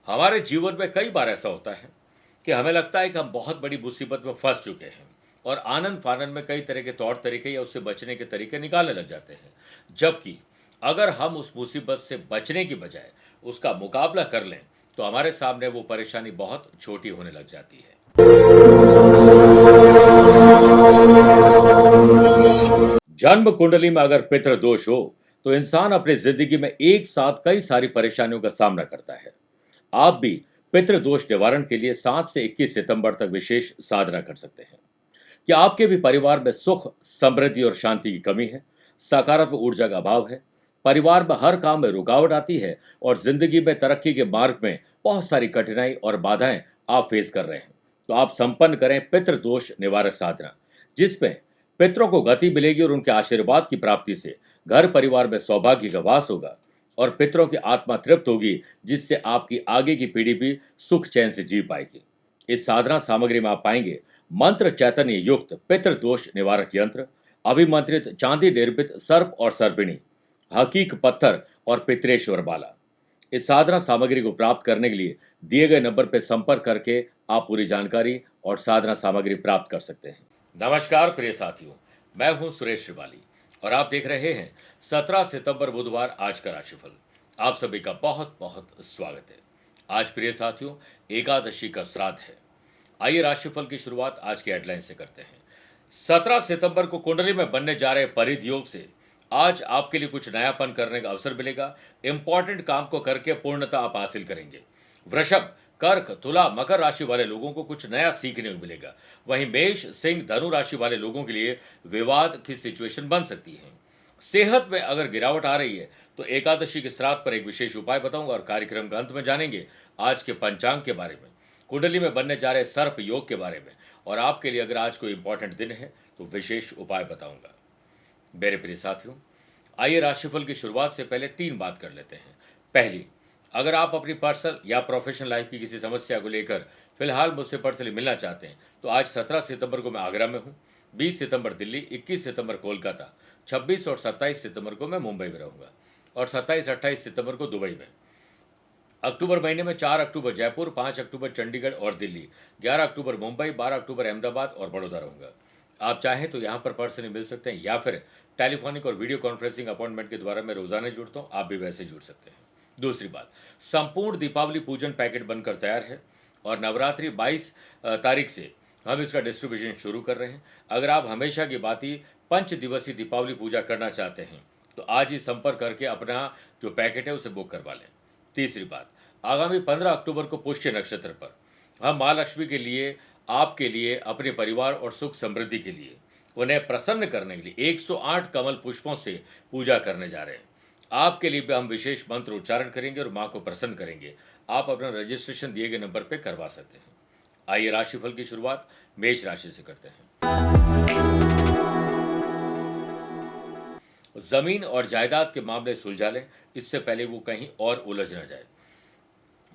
हमारे जीवन में कई बार ऐसा होता है कि हमें लगता है कि हम बहुत बड़ी मुसीबत में फंस चुके हैं और आनंद फानंद में कई तरह के तौर तरीके या उससे बचने के तरीके निकालने लग जाते हैं। जबकि अगर हम उस मुसीबत से बचने की बजाय उसका मुकाबला कर लें तो हमारे सामने वो परेशानी बहुत छोटी होने लग जाती है। जन्म कुंडली में अगर पितृ दोष हो तो इंसान अपनी जिंदगी में एक साथ कई सारी परेशानियों का सामना करता है। आप भी पितृ दोष निवारण के लिए 7 से 21 सितंबर तक विशेष साधना कर सकते हैं। क्या आपके भी परिवार में सुख, समृद्धि और शांति की कमी है? सकारात्मक ऊर्जा का अभाव है? परिवार में हर काम में रुकावट आती है और जिंदगी में तरक्की के मार्ग में बहुत सारी कठिनाई और बाधाएं आप फेस कर रहे हैं, तो आप संपन्न करें पितृ दोष निवारक साधना, जिसमें पितरों को गति मिलेगी और उनके आशीर्वाद की प्राप्ति से घर परिवार में सौभाग्य का वास होगा और पितरों की आत्मा तृप्त होगी, जिससे आपकी आगे की पीढ़ी भी सुख चैन से जी पाएगी। इस साधना सामग्री में आप पाएंगे मंत्र चैतन्य युक्त पितृ दोष निवारक यंत्र, अभिमंत्रित चांदी निर्मित सर्प और सर्पिणी, हकीक पत्थर और पितरेश्वर बाला। इस साधना सामग्री को प्राप्त करने के लिए दिए गए नंबर पर संपर्क करके आप पूरी जानकारी और साधना सामग्री प्राप्त कर सकते हैं। नमस्कार प्रिय साथियों, मैं हूं सुरेश श्रिवाली और आप देख रहे हैं 17 सितंबर बुधवार आज का राशिफल। आप सभी का बहुत बहुत स्वागत है। आज प्रिय साथियों एकादशी का श्राद्ध है। आइए राशिफल की शुरुआत आज के हेडलाइन से करते हैं। 17 सितंबर को कुंडली में बनने जा रहे परिध योग से आज आपके लिए कुछ नयापन करने का अवसर मिलेगा। इंपॉर्टेंट काम को करके पूर्णता आप हासिल करेंगे। वृषभ, कर्क, तुला, मकर राशि वाले लोगों को कुछ नया सीखने को मिलेगा। वहीं मेष, सिंह, धनु राशि वाले लोगों के लिए विवाद की सिचुएशन बन सकती है। सेहत में अगर गिरावट आ रही है तो एकादशी के श्राद्ध पर एक विशेष उपाय बताऊंगा और कार्यक्रम के अंत में जानेंगे आज के पंचांग के बारे में, कुंडली में बनने जा रहे सर्प योग के बारे में, और आपके लिए अगर आज कोई इंपॉर्टेंट दिन है तो विशेष उपाय बताऊंगा। मेरे प्रिय साथियों, आइए राशिफल की शुरुआत से पहले 3 बात कर लेते हैं। पहली, अगर आप अपनी पर्सनल या प्रोफेशनल लाइफ की किसी समस्या को लेकर फिलहाल मुझसे पर्सनली मिलना चाहते हैं तो आज 17 सितंबर को मैं आगरा में हूं, 20 सितंबर दिल्ली, 21 सितंबर कोलकाता, 26 और 27 सितंबर को मैं मुंबई में रहूंगा और 27-28 सितंबर को दुबई में। अक्टूबर महीने में 4 अक्टूबर जयपुर, 5 अक्टूबर चंडीगढ़ और दिल्ली, 11 अक्टूबर मुंबई, 12 अक्टूबर अहमदाबाद और बड़ौदा रहूंगा। आप चाहें तो यहाँ पर पर्सनली मिल सकते हैं या फिर टेलीफोनिक और वीडियो कॉन्फ्रेंसिंग अपॉइंटमेंट के द्वारा मैं रोजाना जुड़ता हूँ, आप भी वैसे जुड़ सकते हैं। दूसरी बात, संपूर्ण दीपावली पूजन पैकेट बनकर तैयार है और नवरात्रि 22 तारीख से हम इसका डिस्ट्रीब्यूशन शुरू कर रहे हैं। अगर आप हमेशा की बाती 5 दिवसीय दीपावली पूजा करना चाहते हैं तो आज ही संपर्क करके अपना जो पैकेट है उसे बुक करवा लें। तीसरी बात, आगामी 15 अक्टूबर को पुष्य नक्षत्र पर हम माँ लक्ष्मी के लिए, आपके लिए, अपने परिवार और सुख समृद्धि के लिए, उन्हें प्रसन्न करने के लिए 108 कमल पुष्पों से पूजा करने जा रहे हैं। आपके लिए भी हम विशेष मंत्र उच्चारण करेंगे और माँ को प्रसन्न करेंगे। आप अपना रजिस्ट्रेशन दिए गए नंबर पर करवा सकते हैं। आइए राशिफल की शुरुआत मेष राशि से करते हैं। जमीन और जायदाद के मामले सुलझा लें, इससे पहले वो कहीं और उलझ न जाए।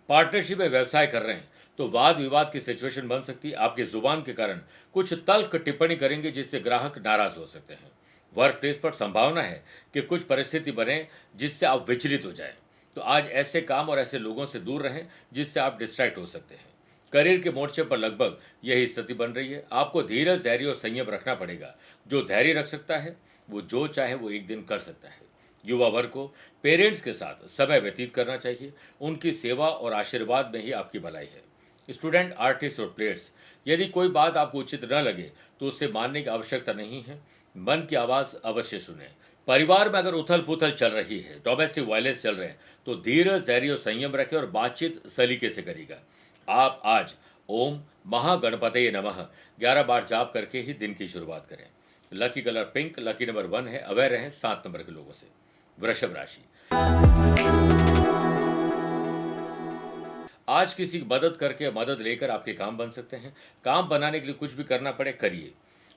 पार्टनरशिप में व्यवसाय कर रहे हैं तो वाद विवाद की सिचुएशन बन सकती है। आपकी जुबान के कारण कुछ तल्ख टिप्पणी करेंगे जिससे ग्राहक नाराज हो सकते हैं। वर्क प्लेस पर संभावना है कि कुछ परिस्थिति बने जिससे आप विचलित हो जाएं, तो आज ऐसे काम और ऐसे लोगों से दूर रहें जिससे आप डिस्ट्रैक्ट हो सकते हैं। करियर के मोर्चे पर लगभग यही स्थिति बन रही है। आपको धीरज, धैर्य और संयम रखना पड़ेगा। जो धैर्य रख सकता है वो जो चाहे वो एक दिन कर सकता है। युवा वर्ग को पेरेंट्स के साथ समय व्यतीत करना चाहिए। उनकी सेवा और आशीर्वाद में ही आपकी भलाई है। स्टूडेंट, आर्टिस्ट और प्लेयर्स, यदि कोई बात आपको उचित न लगे तो उसे मानने की आवश्यकता नहीं है। मन की आवाज़ अवश्य सुने। परिवार में अगर उथल पुथल चल रही है, डोमेस्टिक वायलेंस चल रहे हैं, तो धीरज, धैर्य और संयम रखें और बातचीत सलीके से करेगा। आप आज ओम महागणपतये नमः 11 बार जाप करके ही दिन की शुरुआत करें। Lucky colour pink, lucky number 1 है। अवेयर रहें 7 नंबर के लोगों से। वृषभ राशि, आज किसी की मदद करके मदद लेकर आपके काम बन सकते हैं। काम बनाने के लिए कुछ भी करना पड़े करिए।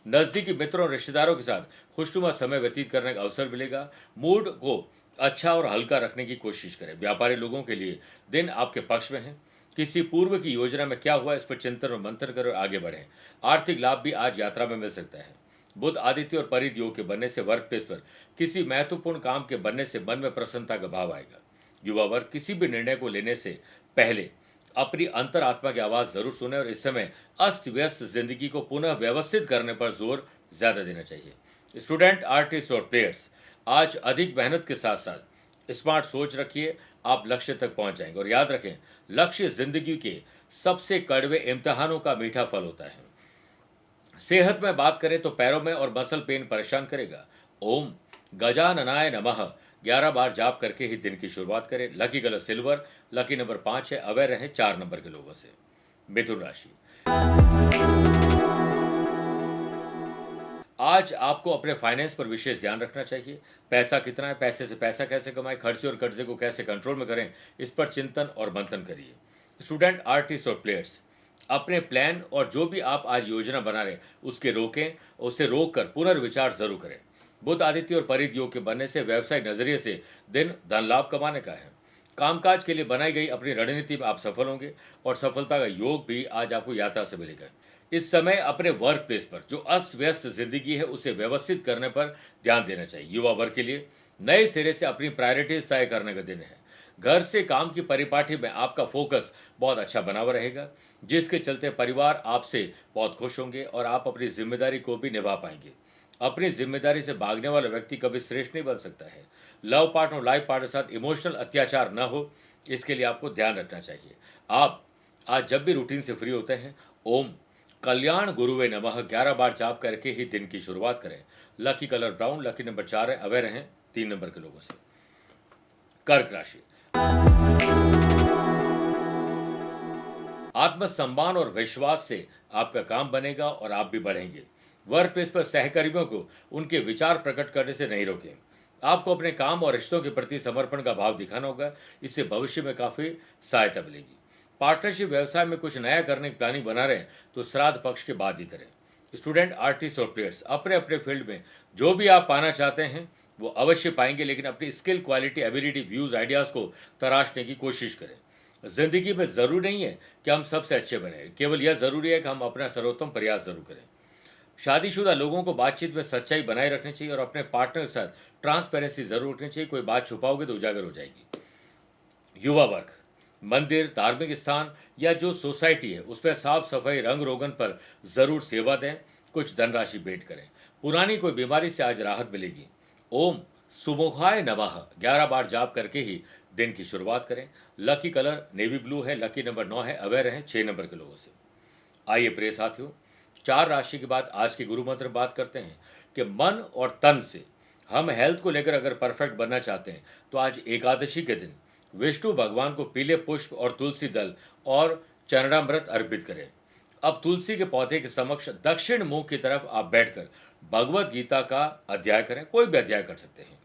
नजदीकी मित्रों और रिश्तेदारों के साथ खुशनुमा समय व्यतीत करने का अवसर मिलेगा। मूड को अच्छा और हल्का रखने की कोशिश करें। व्यापारी लोगों के लिए दिन आपके पक्ष में है। किसी पूर्व की योजना में क्या हुआ इस पर चिंतन और मंथन करें और आगे बढ़ें। आर्थिक लाभ भी आज यात्रा में मिल सकता है। बुध, आदित्य और परिध योग के बनने से वर्क प्लेस पर किसी महत्वपूर्ण काम के बनने से मन में प्रसन्नता का भाव आएगा। युवा वर्ग किसी भी निर्णय को लेने से पहले अपनी अंतरात्मा की आवाज जरूर सुने और इस समय अस्त व्यस्त जिंदगी को पुनः व्यवस्थित करने पर जोर ज्यादा देना चाहिए। स्टूडेंट, आर्टिस्ट और प्लेयर्स, आज अधिक मेहनत के साथ साथ स्मार्ट सोच रखिए, आप लक्ष्य तक पहुंच जाएंगे। और याद रखें, लक्ष्य जिंदगी के सबसे कड़वे इम्तिहानों का मीठा फल होता है। सेहत में बात करें तो पैरों में और मसल पेन परेशान करेगा। ओम गजाननाय नमः 11 बार जाप करके ही दिन की शुरुआत करें। Lucky colour silver, lucky number 5 है। अवेयर रहें 4 नंबर के लोगों से। मिथुन राशि, आज आपको अपने फाइनेंस पर विशेष ध्यान रखना चाहिए। पैसा कितना है, पैसे से पैसा कैसे कमाएं, खर्चे और कर्जे को कैसे कंट्रोल में करें, इस पर चिंतन और मंथन करिए। स्टूडेंट, आर्टिस्ट और प्लेयर्स, अपने प्लान और जो भी आप आज योजना बना रहे उसके रोकें, उसे रोक कर पुनर्विचार जरूर करें। बुध आदित्य और परिध योग के बनने से व्यवसायिक नजरिए से दिन धन लाभ कमाने का है। कामकाज के लिए बनाई गई अपनी रणनीति में आप सफल होंगे और सफलता का योग भी आज आपको यात्रा से मिलेगा। इस समय अपने वर्क प्लेस पर जो अस्त व्यस्त जिंदगी है उसे व्यवस्थित करने पर ध्यान देना चाहिए। युवा वर्ग के लिए नए सिरे से अपनी प्रायोरिटीज तय करने का दिन है। घर से काम की परिपाटी में आपका फोकस बहुत अच्छा बना हुआ रहेगा, जिसके चलते परिवार आपसे बहुत खुश होंगे और आप अपनी जिम्मेदारी को भी निभा पाएंगे। अपनी जिम्मेदारी से भागने वाला व्यक्ति कभी श्रेष्ठ नहीं बन सकता है। लव पार्टनर, लाइफ पार्टनर के साथ इमोशनल अत्याचार न हो, इसके लिए आपको ध्यान रखना चाहिए। आप आज जब भी रूटीन से फ्री होते हैं, ओम कल्याण गुरुवे नमः 11 बार जाप करके ही दिन की शुरुआत करें। Lucky colour brown, lucky number 4 है। अवेयर हैं 3 नंबर के लोगों से। कर्क राशि, आत्मसम्मान और विश्वास से आपका काम बनेगा और आप भी बढ़ेंगे। वर्क प्लेस पर सहकर्मियों को उनके विचार प्रकट करने से नहीं रोकें। आपको अपने काम और रिश्तों के प्रति समर्पण का भाव दिखाना होगा, इससे भविष्य में काफी सहायता मिलेगी। पार्टनरशिप व्यवसाय में कुछ नया करने की प्लानिंग बना रहे हैं तो श्राद्ध पक्ष के बाद ही करें। स्टूडेंट, आर्टिस्ट और प्लेयर्स, अपने अपने फील्ड में जो भी आप पाना चाहते हैं वो अवश्य पाएंगे, लेकिन अपनी skill, quality, ability, views, ideas को तराशने की कोशिश करें। जिंदगी में जरूरी नहीं है कि हम सबसे अच्छे बने, केवल यह जरूरी है कि हम अपना सर्वोत्तम प्रयास जरूर करें। शादीशुदा लोगों को बातचीत में सच्चाई बनाए रखनी चाहिए और अपने पार्टनर के साथ ट्रांसपेरेंसी जरूर रखनी चाहिए। कोई बात छुपाओगे तो उजागर हो जाएगी। युवा वर्ग, मंदिर, धार्मिक स्थान या जो सोसाइटी है उस पर साफ सफाई, रंग रोगन पर जरूर सेवा दें। कुछ धनराशि भेंट करें। पुरानी कोई बीमारी से आज राहत मिलेगी। ओम सुमुखाय नमः 11 बार जाप करके ही दिन की शुरुआत करें। लकी कलर नेवी ब्लू है, लकी नंबर 9 है। अवेयर हैं 6 नंबर के लोगों से। आइए प्रिय साथियों, 4 राशि के बाद आज के गुरु मंत्र बात करते हैं कि मन और तन से हम हेल्थ को लेकर अगर परफेक्ट बनना चाहते हैं तो आज एकादशी के दिन विष्णु भगवान को पीले पुष्प और तुलसी दल और चरणामृत अर्पित करें। अब तुलसी के पौधे के समक्ष दक्षिण मुंह की तरफ आप बैठकर भगवत गीता का अध्याय करें। कोई भी अध्याय कर सकते हैं।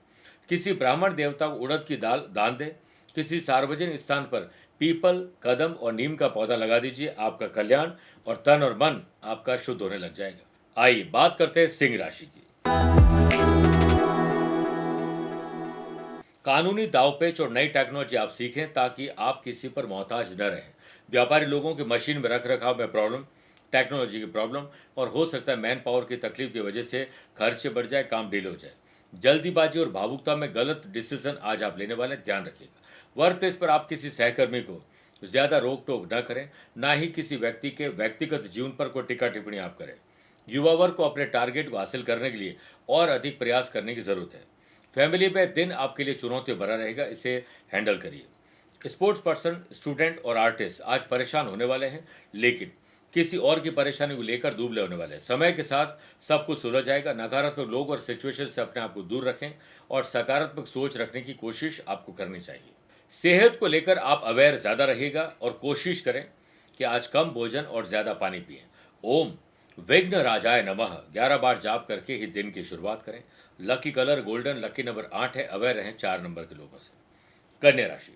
किसी ब्राह्मण देवता को उड़द की दाल दान दें। किसी सार्वजनिक स्थान पर पीपल, कदम और नीम का पौधा लगा दीजिए। आपका कल्याण और तन और मन आपका शुद्ध होने लग जाएगा। आइए बात करते हैं सिंह राशि की। कानूनी दावपेच और नई टेक्नोलॉजी आप सीखें ताकि आप किसी पर मोहताज न रहें। व्यापारी लोगों की मशीन में रख रखाव में प्रॉब्लम, टेक्नोलॉजी की प्रॉब्लम और हो सकता है मैन पावर की तकलीफ की वजह से खर्चे बढ़ जाए, काम डील हो जाए। जल्दीबाजी और भावुकता में गलत डिसीजन आज आप लेने वाले, ध्यान रखिएगा। वर्क प्लेस पर आप किसी सहकर्मी को ज्यादा रोक टोक न करें, ना ही किसी व्यक्ति के व्यक्तिगत जीवन पर कोई टिक्का टिप्पणी आप करें। युवा वर्ग को अपने टारगेट को हासिल करने के लिए और अधिक प्रयास करने की जरूरत है। फैमिली में दिन आपके लिए चुनौती भरा रहेगा, इसे हैंडल करिए। स्पोर्ट्स पर्सन, स्टूडेंट और आर्टिस्ट आज परेशान होने वाले हैं, लेकिन किसी और की परेशानी को लेकर दुबले होने वाले हैं। समय के साथ सब कुछ सुलझ जाएगा। नकारात्मक लोग और सिचुएशन से अपने आप को दूर रखें और सकारात्मक सोच रखने की कोशिश आपको करनी चाहिए। सेहत को लेकर आप अवेयर ज्यादा रहिएगा और कोशिश करें कि आज कम भोजन और ज्यादा पानी पिएं। ओम विघ्न राजाय नमः 11 बार जाप करके ही दिन की शुरुआत करें। Lucky colour golden, lucky number 8 है। अवेयर रहें 4 नंबर के लोगों से। कन्या राशि,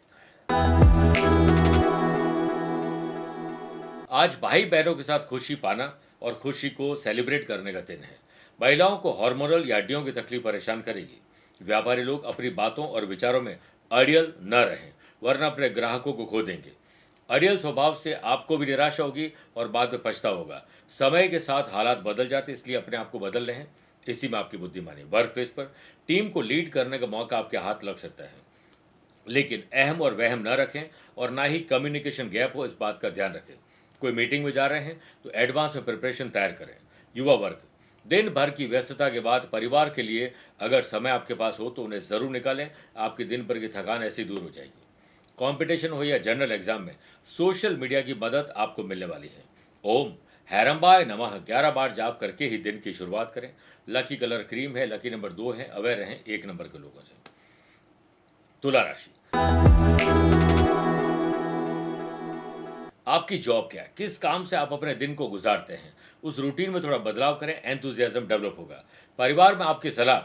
आज भाई बहनों के साथ खुशी पाना और खुशी को सेलिब्रेट करने का दिन है। महिलाओं को हार्मोनल या हड्डियों की तकलीफ परेशान करेगी। व्यापारी लोग अपनी बातों और विचारों में अड़ियल न रहें, वरना अपने ग्राहकों को खो देंगे। अड़ियल स्वभाव से आपको भी निराशा होगी और बाद में पछतावा होगा। समय के साथ हालात बदल जाते, इसलिए अपने आप को बदल रहे हैं, इसी में आपकी बुद्धिमानी। वर्क प्लेस पर टीम को लीड करने का मौका आपके हाथ लग सकता है। लेकिन अहम और वहम न रखें और ना ही कम्युनिकेशन गैप हो, इस बात का ध्यान रखें। कोई मीटिंग में जा रहे हैं तो एडवांस में प्रिपरेशन तैयार करें। युवा वर्ग, दिन भर की व्यस्तता के बाद परिवार के लिए अगर समय आपके पास हो तो उन्हें ज़रूर निकालें। आपकी दिन भर की थकान ऐसे ही दूर हो जाएगी। कंपटीशन हो या जनरल एग्जाम में सोशल मीडिया की मदद आपको मिलने वाली है। ओम हैरंबाय नमः 11 बार जाप करके ही दिन की शुरुआत करें। लकी कलर क्रीम है, लकी नंबर 2 है, अवेयर रहें 1 नंबर के लोगों से। तुला राशि, आपकी जॉब क्या है, किस काम से आप अपने दिन को गुजारते हैं, उस रूटीन में थोड़ा बदलाव करें, एंथुजियाज्म डेवलप होगा। परिवार में आपकी सलाह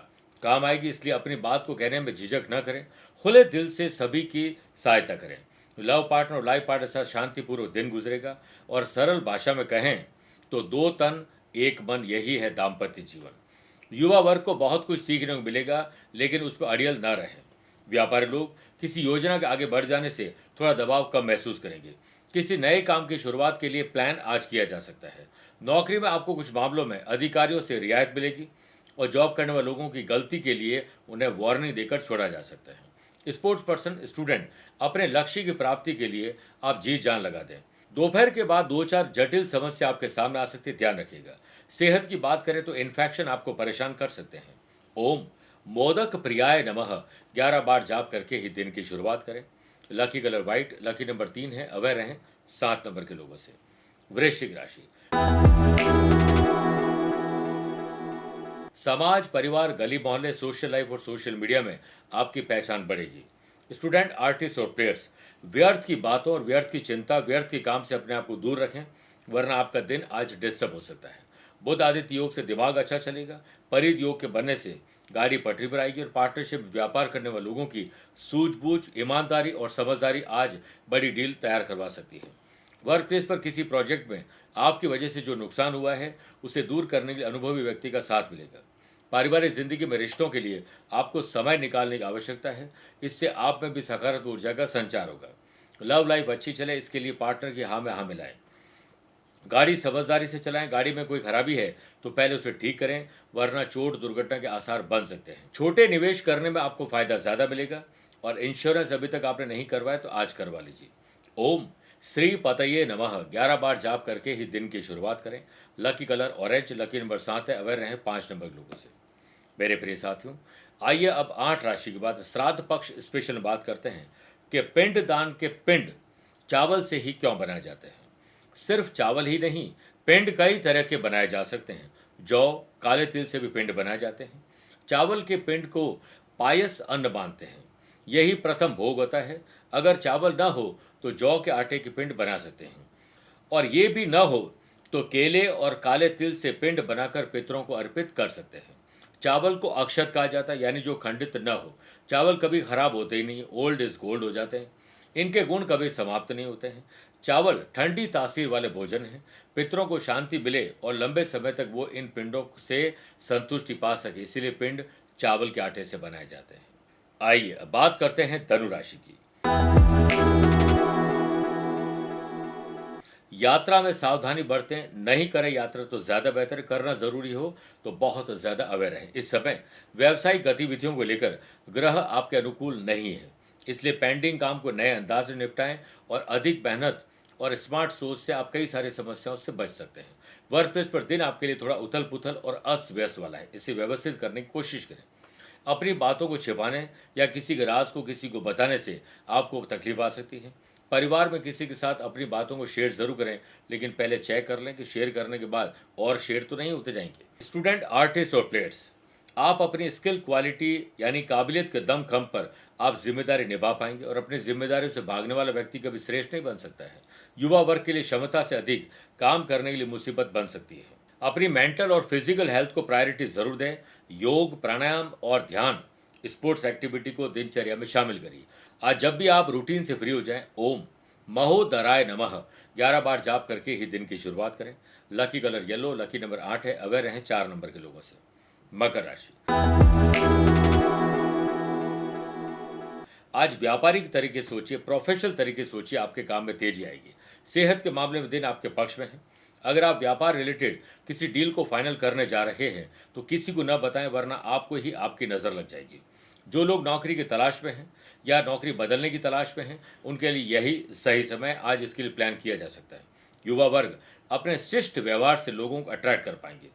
काम आएगी, इसलिए अपनी बात को कहने में झिझक न करें। खुले दिल से सभी की सहायता करें। लव पार्टनर और लाइफ पार्टनर के साथ शांतिपूर्वक दिन गुजरेगा। और सरल भाषा में कहें तो 2 तन 1 मन, यही है दाम्पत्य जीवन। युवा वर्ग को बहुत कुछ सीखने को मिलेगा, लेकिन उस पर अड़ियल न रहें। व्यापारी लोग किसी योजना के आगे बढ़ जाने से थोड़ा दबाव कम महसूस करेंगे। किसी नए काम की शुरुआत के लिए प्लान आज किया जा सकता है। नौकरी में आपको कुछ मामलों में अधिकारियों से रियायत मिलेगी और जॉब करने वाले लोगों की गलती के लिए उन्हें वार्निंग देकर छोड़ा जा सकता है। स्पोर्ट्स पर्सन स्टूडेंट, अपने लक्ष्य की प्राप्ति के लिए आप जी जान लगा दें। दोपहर के बाद 2-4 जटिल समस्या आपके सामने आ सकती है, ध्यान रखिएगा। सेहत की बात करें तो इन्फेक्शन आपको परेशान कर सकते हैं। ओम मोदक प्रियाय नमः 11 बार जाप करके ही दिन की शुरुआत करें। Lucky colour white, lucky number 3 है, अवेयर रहें 7 नंबर के लोगों से। वृश्चिक राशि, समाज, परिवार, गली मोहल्ले, सोशल लाइफ और सोशल मीडिया में आपकी पहचान बढ़ेगी। स्टूडेंट, आर्टिस्ट और प्लेयर्स, व्यर्थ की बातों और व्यर्थ की चिंता, व्यर्थ के काम से अपने आप को दूर रखें, वरना आपका दिन आज डिस्टर्ब हो सकता है। बुध आदित्य योग से दिमाग अच्छा चलेगा। परिध योग के बनने से गाड़ी पटरी पर आएगी और पार्टनरशिप व्यापार करने वाले लोगों की सूझबूझ, ईमानदारी और समझदारी आज बड़ी डील तैयार करवा सकती है। वर्क प्लेस पर किसी प्रोजेक्ट में आपकी वजह से जो नुकसान हुआ है उसे दूर करने के लिए अनुभवी व्यक्ति का साथ मिलेगा। पारिवारिक जिंदगी में रिश्तों के लिए आपको समय निकालने की आवश्यकता है, इससे आप में भी सकारात्मक ऊर्जा का संचार होगा। लव लाइफ अच्छी चले, इसके लिए पार्टनर की हाँ में हाँ मिलाएं। गाड़ी समझदारी से चलाएं। गाड़ी में कोई खराबी है तो पहले उसे ठीक करें, वरना चोट दुर्घटना के आसार बन सकते हैं। छोटे निवेश करने में आपको फायदा ज्यादा मिलेगा और इंश्योरेंस अभी तक आपने नहीं करवाया तो आज करवा लीजिए। ओम श्री पतये नमः 11 बार जाप करके ही दिन की शुरुआत करें। Lucky colour orange, lucky number 7 है, अवेयर रहें 5 नंबर के लोगों से। मेरे प्रिय साथियों, आइए अब 8 राशि के बाद श्राद्ध पक्ष स्पेशल बात करते हैं कि पिंड दान के पिंड चावल से ही क्यों बनाए जाते हैं। सिर्फ चावल ही नहीं, पिंड कई तरह के बनाए जा सकते हैं। जौ, काले तिल से भी पिंड बनाए जाते हैं। चावल के पिंड को पायस अन्न मानते हैं, यही प्रथम भोग होता है। अगर चावल न हो तो जौ के आटे के पिंड बना सकते हैं, और ये भी न हो तो केले और काले तिल से पिंड बनाकर पितरों को अर्पित कर सकते हैं। चावल को अक्षत कहा जाता है, यानी जो खंडित न हो। चावल कभी खराब होते ही नहीं, ओल्ड इज गोल्ड हो जाते हैं। इनके गुण कभी समाप्त नहीं होते हैं। चावल ठंडी तासीर वाले भोजन हैं। पितरों को शांति मिले और लंबे समय तक वो इन पिंडों से संतुष्टि पा सके, इसीलिए पिंड चावल के आटे से बनाए जाते हैं। आइए अब बात करते हैं धनु राशि की। यात्रा में सावधानी बरतें, नहीं करें यात्रा तो ज्यादा बेहतर, करना जरूरी हो तो बहुत ज्यादा अवेयर रहें। इस समय व्यावसायिक गतिविधियों को लेकर ग्रह आपके अनुकूल नहीं है, इसलिए पेंडिंग काम को नए अंदाज से निपटाएं और अधिक मेहनत और स्मार्ट सोच से आप कई सारी समस्याओं से बच सकते हैं। वर्क प्लेस पर दिन आपके लिए थोड़ा उथल पुथल और अस्त व्यस्त वाला है, इसे व्यवस्थित करने की कोशिश करें। अपनी बातों को छिपाने या किसी के राज को किसी को बताने से आपको तकलीफ आ सकती है। परिवार में किसी के साथ अपनी बातों को शेयर जरूर करें, लेकिन पहले चेक कर लें कि शेयर करने के बाद और शेयर तो नहीं होते जाएंगे। स्टूडेंट, आर्टिस्ट और प्लेयर्स, आप अपनी स्किल क्वालिटी यानी काबिलियत के दम खम पर आप जिम्मेदारी निभा पाएंगे और अपनी जिम्मेदारियों से भागने वाला व्यक्ति कभी श्रेष्ठ नहीं बन सकता है। युवा वर्ग के लिए क्षमता से अधिक काम करने के लिए मुसीबत बन सकती है। अपनी मेंटल और फिजिकल हेल्थ को प्रायोरिटी जरूर दें। योग, प्राणायाम और ध्यान, स्पोर्ट्स एक्टिविटी को दिनचर्या में शामिल करिए। आज जब भी आप रूटीन से फ्री हो जाएं, ओम महोदराय नमः 11 बार जाप करके ही दिन की शुरुआत करें। Lucky colour yellow, lucky number 8 है, अवेयर रहें 4 नंबर के लोगों से। मकर राशि, आज व्यापारिक तरीके सोचिए, प्रोफेशनल तरीके सोचिए, आपके काम में तेजी आएगी। सेहत के मामले में दिन आपके पक्ष में है। अगर आप व्यापार रिलेटेड किसी डील को फाइनल करने जा रहे हैं तो किसी को न बताएं, वरना आपको ही आपकी नज़र लग जाएगी। जो लोग नौकरी की तलाश में हैं, या नौकरी बदलने की तलाश में हैं, उनके लिए यही सही समय आज इसके लिए प्लान किया जा सकता है। युवा वर्ग अपने शिष्ट व्यवहार से लोगों को अट्रैक्ट कर पाएंगे।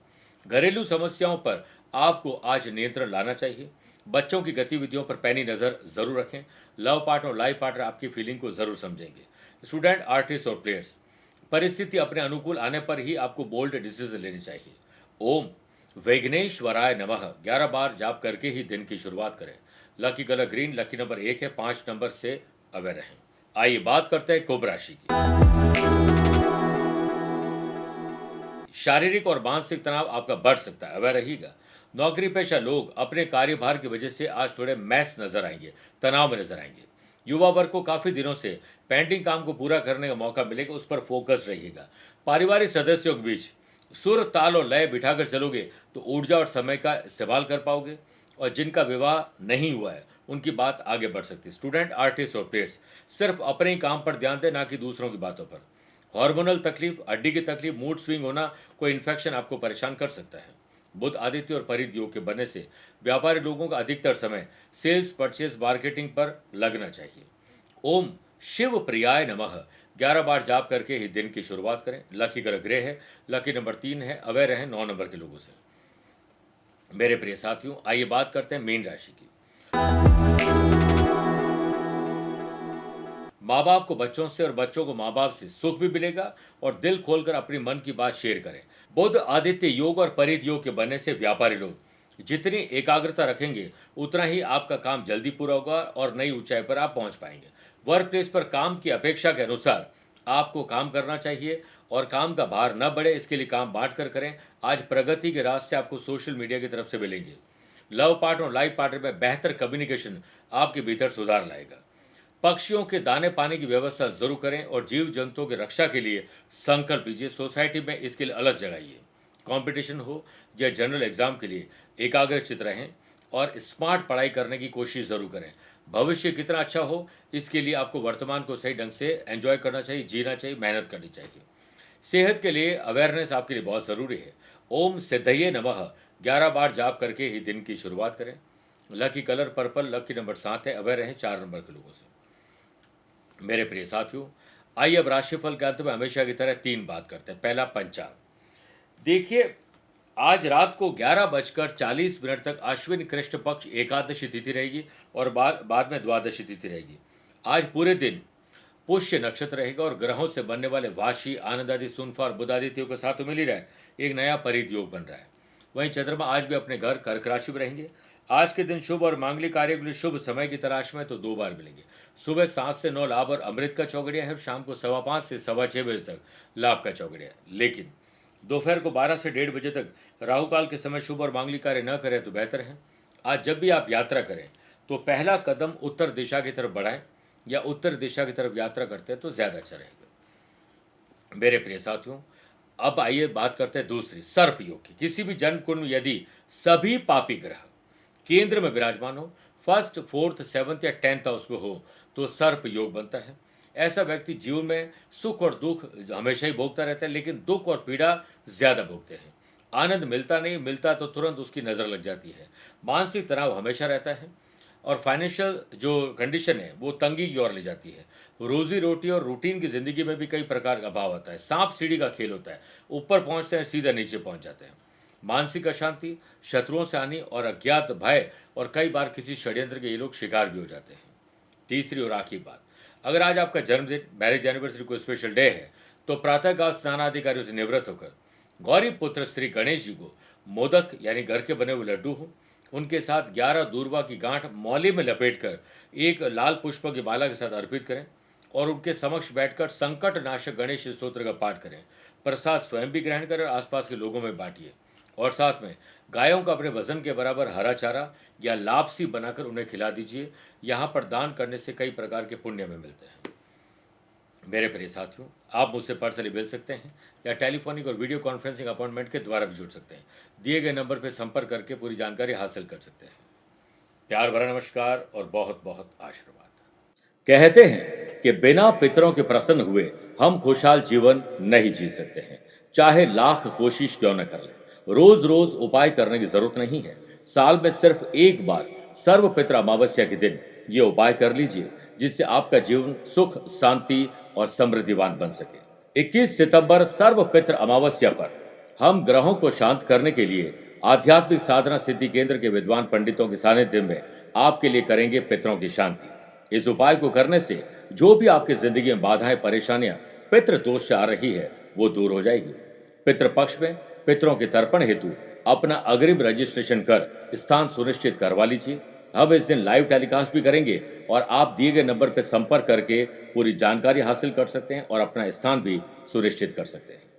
घरेलू समस्याओं पर आपको आज नियंत्रण लाना चाहिए। बच्चों की गतिविधियों पर पैनी नज़र जरूर रखें। लव पार्टनर और लाइफ पार्टनर आपकी फीलिंग को जरूर समझेंगे। स्टूडेंट, आर्टिस्ट और प्लेयर्स, परिस्थिति अपने अनुकूल आने पर ही आपको बोल्ड डिसीजन लेने चाहिए। ओम विघ्नेश्वराय नमः 11 बार जाप करके ही दिन की शुरुआत करें। Lucky colour green, lucky number 1 है, 5 नंबर से अवेयर रहें। आइए बात करते हैं कुंभ राशि की। शारीरिक और मानसिक तनाव आपका बढ़ सकता है, अवेयर रहिएगा। नौकरी पेशा लोग अपने कार्यभार की वजह से आज थोड़े मैस नजर आएंगे, तनाव में नजर आएंगे। युवा वर्ग को काफी दिनों से पेंडिंग काम को पूरा करने का मौका मिलेगा, उस पर फोकस रहिएगा। पारिवारिक सदस्यों के बीच सुर, ताल और लय बिठाकर चलोगे तो ऊर्जा और समय का इस्तेमाल कर पाओगे, और जिनका विवाह नहीं हुआ है उनकी बात आगे बढ़ सकती है। स्टूडेंट, आर्टिस्ट और प्लेयर्स सिर्फ अपने ही काम पर ध्यान दें, ना कि दूसरों की बातों पर। हार्मोनल तकलीफ, हड्डी की तकलीफ, मूड स्विंग होना, कोई इन्फेक्शन आपको परेशान कर सकता है। बुध, आदित्य और परिध योग के बनने से व्यापारी लोगों का अधिकतर समय सेल्स, परचेज, मार्केटिंग पर लगना चाहिए। ओम शिव प्रियाय नमः 11 बार जाप करके ही दिन की शुरुआत करें। लकी कलर ग्रे है, लकी नंबर 3 है, अवेयर रहें 9 नंबर के लोगों से। मेरे प्रिय साथियों, आइए बात करते हैं मीन राशि की। माँ बाप को बच्चों से और बच्चों को माँ बाप से सुख भी मिलेगा, और दिल खोलकर अपनी मन की बात शेयर करें। बुध, आदित्य योग और परिध योग के बनने से व्यापारी लोग जितनी एकाग्रता रखेंगे उतना ही आपका काम जल्दी पूरा होगा और नई ऊंचाई पर आप पहुंच पाएंगे। वर्क प्लेस पर काम की अपेक्षा के अनुसार आपको काम करना चाहिए, और काम का भार न बढ़े इसके लिए काम बांट कर करें। आज प्रगति के रास्ते आपको सोशल मीडिया की तरफ से मिलेंगे। लव पार्टनर और लाइफ पार्टनर में बेहतर कम्युनिकेशन आपके भीतर सुधार लाएगा। पक्षियों के दाने पानी की व्यवस्था जरूर करें, और जीव जंतुओं की रक्षा के लिए संकल्प लीजिए। सोसाइटी में इसके लिए अलग जगाइए। कंपटीशन हो या जनरल एग्जाम के लिए एकाग्रचित रहें, और स्मार्ट पढ़ाई करने की कोशिश जरूर करें। भविष्य कितना अच्छा हो इसके लिए आपको वर्तमान को सही ढंग से एंजॉय करना चाहिए, जीना चाहिए, मेहनत करनी चाहिए। सेहत के लिए अवेयरनेस आपके लिए बहुत ज़रूरी है। ओम सिद्धये नमः 11 बार जाप करके ही दिन की शुरुआत करें। Lucky colour purple, lucky number 7 है, अवेयर रहें 4 नंबर के लोगों से। मेरे प्रिय साथियों, आइए अब राशिफल के अंत में हमेशा की तरह 3 बात करते हैं। पहला, पंचांग। देखिए, आज रात को 11:40 तक अश्विन कृष्ण पक्ष एकादशी तिथि रहेगी, और बाद में द्वादशी तिथि रहेगी। आज पूरे दिन पुष्य नक्षत्र रहेगा, और ग्रहों से बनने वाले वाशी, आनंद आदि, सुनफा और बुध आदित्यों के साथ मिल ही रहा है, एक नया परिध योग बन रहा है। वहीं चंद्रमा आज भी अपने घर कर्क राशि में रहेंगे। आज के दिन शुभ और मांगलिक कार्य के लिए शुभ समय की तलाश में तो 2 बार मिलेंगे। सुबह 7 से 9 लाभ और अमृत का चौगड़िया है, शाम को 5:15 से 6:15 बजे तक लाभ का चौगड़िया है। लेकिन दोपहर को 12 से 1:30 बजे तक राहु काल के समय शुभ और मांगलिक कार्य न करें तो बेहतर है। आज जब भी आप यात्रा करें तो पहला कदम उत्तर दिशा की तरफ बढ़ाएं, या उत्तर दिशा की तरफ यात्रा करते हैं तो ज्यादा अच्छा रहेगा। मेरे प्रिय साथियों, अब आइए बात करते हैं दूसरी, सर्प योग की। किसी भी जन्म कुंड में यदि सभी पापी ग्रह केंद्र में विराजमान हो, 1st, 4th, 7th या 10th हाउस में हो, तो सर्प योग बनता है। ऐसा व्यक्ति जीवन में सुख और दुख हमेशा ही भोगता रहता है, लेकिन दुख और पीड़ा ज्यादा भोगते हैं। आनंद मिलता नहीं, मिलता तो तुरंत उसकी नजर लग जाती है। मानसिक तनाव हमेशा रहता है, और फाइनेंशियल जो कंडीशन है वो तंगी की ओर ले जाती है। रोजी रोटी और रूटीन की जिंदगी में भी कई प्रकार का अभाव होता है। सांप सीढ़ी का खेल होता है, ऊपर पहुंचते हैं सीधा नीचे पहुंच जाते हैं। मानसिक अशांति, शत्रुओं से हानि और अज्ञात भय, और कई बार किसी षड्यंत्र के ये लोग शिकार भी हो जाते हैं। तीसरी और आखिरी बात, अगर आज आपका जन्मदिन, मैरिज एनिवर्सरी, कोई स्पेशल डे है, तो प्रातःकाल स्नानादि कार्यों से निवृत्त होकर गौरी पुत्र श्री गणेश जी को मोदक यानी घर के बने हुए लड्डू हो, उनके साथ 11 दूर्वा की गांठ मौली में लपेटकर एक लाल पुष्प की माला के साथ अर्पित करें, और उनके समक्ष बैठकर संकट नाशक गणेश स्तोत्र का पाठ करें। प्रसाद स्वयं भी ग्रहण करें और आसपास के लोगों में बांटिए, और साथ में गायों का अपने वजन के बराबर हरा चारा या लापसी बनाकर उन्हें खिला दीजिए। यहाँ पर दान करने से कई प्रकार के पुण्य में मिलते हैं। मेरे प्रिय साथियों, आप मुझसे पर्सनली मिल सकते हैं या टेलीफोनिक और वीडियो कॉन्फ्रेंसिंग अपॉइंटमेंट के द्वारा भी जुड़ सकते हैं। दिए गए नंबर पर संपर्क करके पूरी जानकारी हासिल कर सकते हैं। प्यार भरा नमस्कार और बहुत बहुत आशीर्वाद। कहते हैं कि बिना पितरों के प्रसन्न हुए हम खुशहाल जीवन नहीं जी सकते हैं, चाहे लाख कोशिश क्यों न कर लें। रोज रोज उपाय करने की जरूरत नहीं है। साल में सिर्फ एक बार सर्व पितृ अमावस्या के दिन ये उपाय कर लीजिए जिससे आपका जीवन सुख, शांति और समृद्धिवान बन सके। 21 सितंबर सर्व पितृ अमावस्या पर हम ग्रहों को शांत करने के लिए आध्यात्मिक साधना सिद्धि केंद्र के विद्वान पंडितों के सानिध्य में आपके लिए करेंगे पितरों की शांति। इस उपाय को करने से जो भी आपकी जिंदगी में बाधाएं, परेशानियां पितृ दोष से आ रही है वो दूर हो जाएगी। पितृपक्ष में पितरों के तर्पण हेतु अपना अग्रिम रजिस्ट्रेशन कर स्थान सुनिश्चित करवा लीजिए। हम इस दिन लाइव टेलीकास्ट भी करेंगे और आप दिए गए नंबर पर संपर्क करके पूरी जानकारी हासिल कर सकते हैं और अपना स्थान भी सुनिश्चित कर सकते हैं।